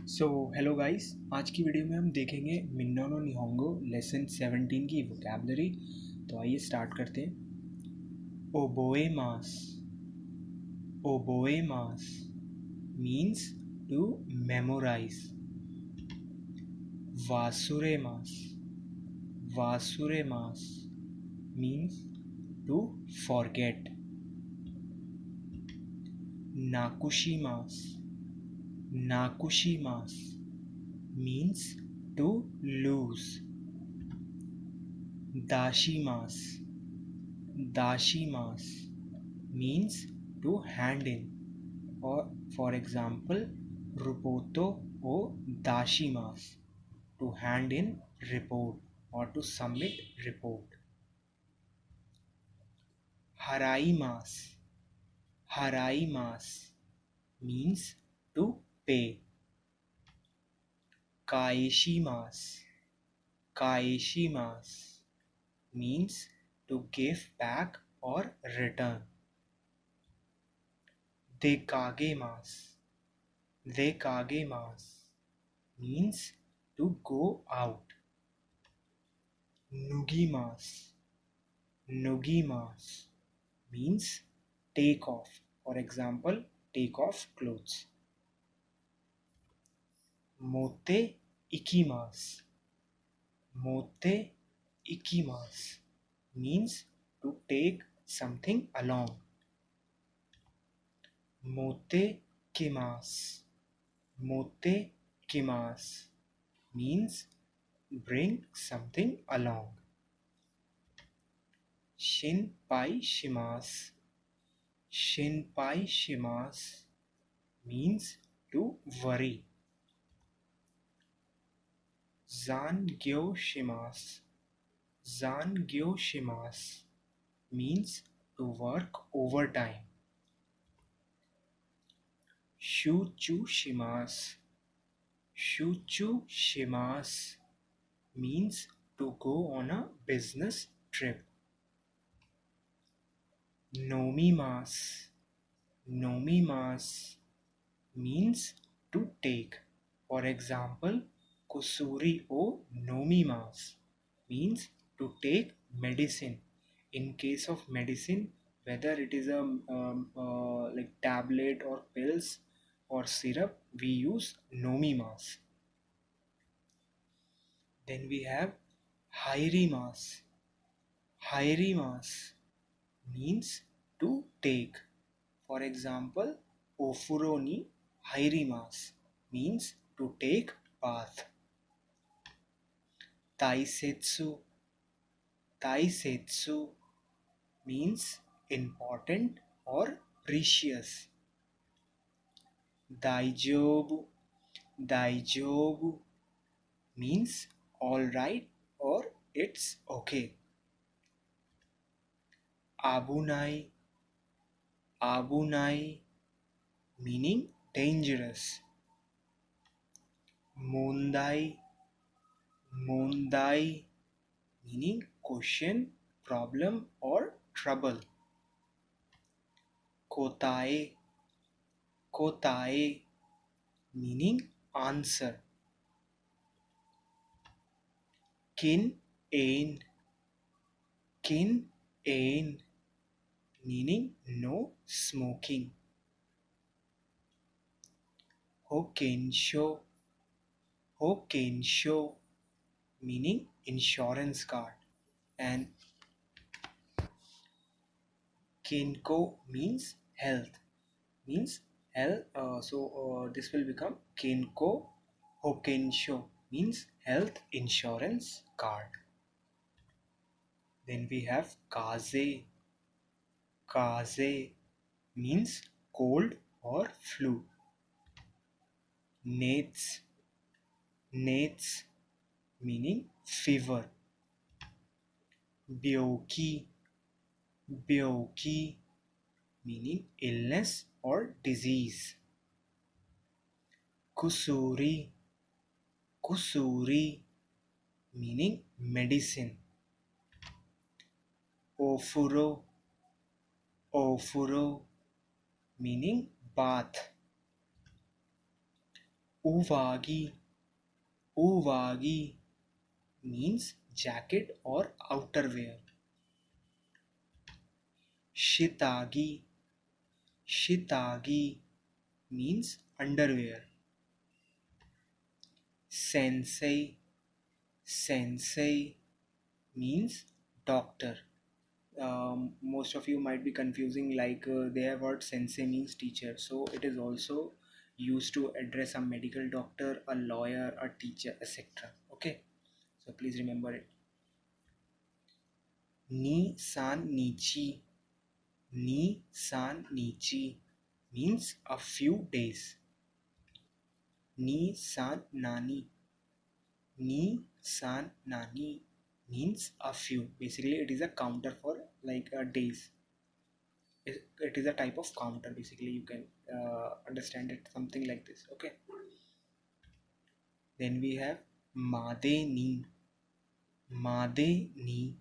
So hello guys, आज की video में हम देखेंगे मिन्ना नो निहोंगो लेसन 17 की वोकैबलरी। तो आइए स्टार्ट करते हैं। ओबोए मास। ओबोए मास मीन्स टू मेमोराइज। वासुरे मास। वासुरे मास मीन्स टू फॉरगेट। नाकुशी मास। नाकुशी मास means to lose. Dashimas. Dashimas means to hand in. Or for example, Rupoto o Dashimas, to hand in report or to submit report. Haraimas. Haraimas means to pay. Kaeshimas. Kaeshimas means to give back or return. Dekagemas. Dekagemas means to go out. Nugimas. Nugimas means take off. For example, take off clothes. Mote ikimas. Mote ikimas means to take something along. Mote kimas. Mote kimas means bring something along. Shinpai shimas. Shinpai shimas means to worry. Zangyo shimas. Zangyo shimas means to work overtime. Shuchu shimas. Shuchu shimas means to go on a business trip. Nomimas. Nomimas means to take. For example, kusuri o nomimas means to take medicine. In case of medicine, whether it is a like tablet or pills or syrup, we use nomimas. Then we have hairimas. Hairimas means to take. For example, ofuro ni hairimas means to take bath. Taisetsu. Taisetsu means important or precious. Daijobu. Daijobu means alright or it's okay. Abunai. Abunai meaning dangerous. Mondai. Mondai meaning question, problem or trouble. Kotae. Kotae meaning answer. Kin ain. Kin ain meaning no smoking. Hokensho. Hokensho meaning insurance card. And Kenko means health. Means health. So this will become Kenko Hokensho means health insurance card. Then we have Kaze. Kaze means cold or flu. Nates. Nates meaning fever. Byoki. Byoki meaning illness or disease. Kusuri. Kusuri meaning medicine. Ofuro. Ofuro meaning bath. Uvagi. Uvagi means jacket or outerwear. Shitagi. Shitagi means underwear. Sensei. Sensei means doctor. Most of you might be confusing, like they have heard sensei means teacher, so it is also used to address a medical doctor, a lawyer, a teacher, etc. Okay, so please remember it. Ni san nichi. Ni san nichi means a few days. Ni san nani. Ni san nani means a few. Basically it is a counter for like days. It is a type of counter. Basically you can understand it something like this. Okay, then we have made ni. Made ni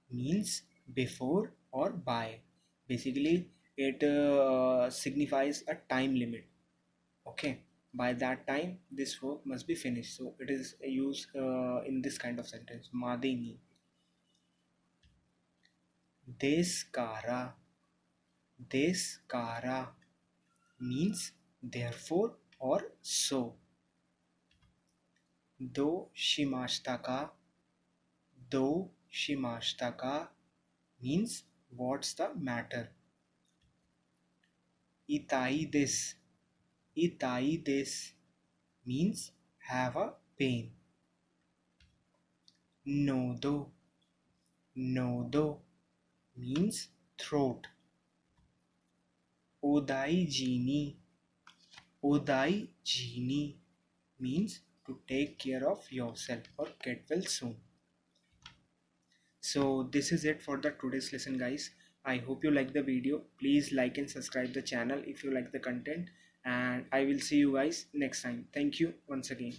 means before or by. Basically it signifies a time limit. Okay, by that time this work must be finished, so it is used in this kind of sentence. Made ni. Deskara. Deskara means therefore or so. Do shimashita ka. Do shimashita ka means what's the matter. Itai des. Itai des means have a pain. Nodo. Nodo means throat. Odai jini. Odai jini means to take care of yourself or get well soon. So this is it for the today's lesson, guys. I hope you like the video. Please like and subscribe the channel if you like the content, and I will see you guys next time. Thank you once again.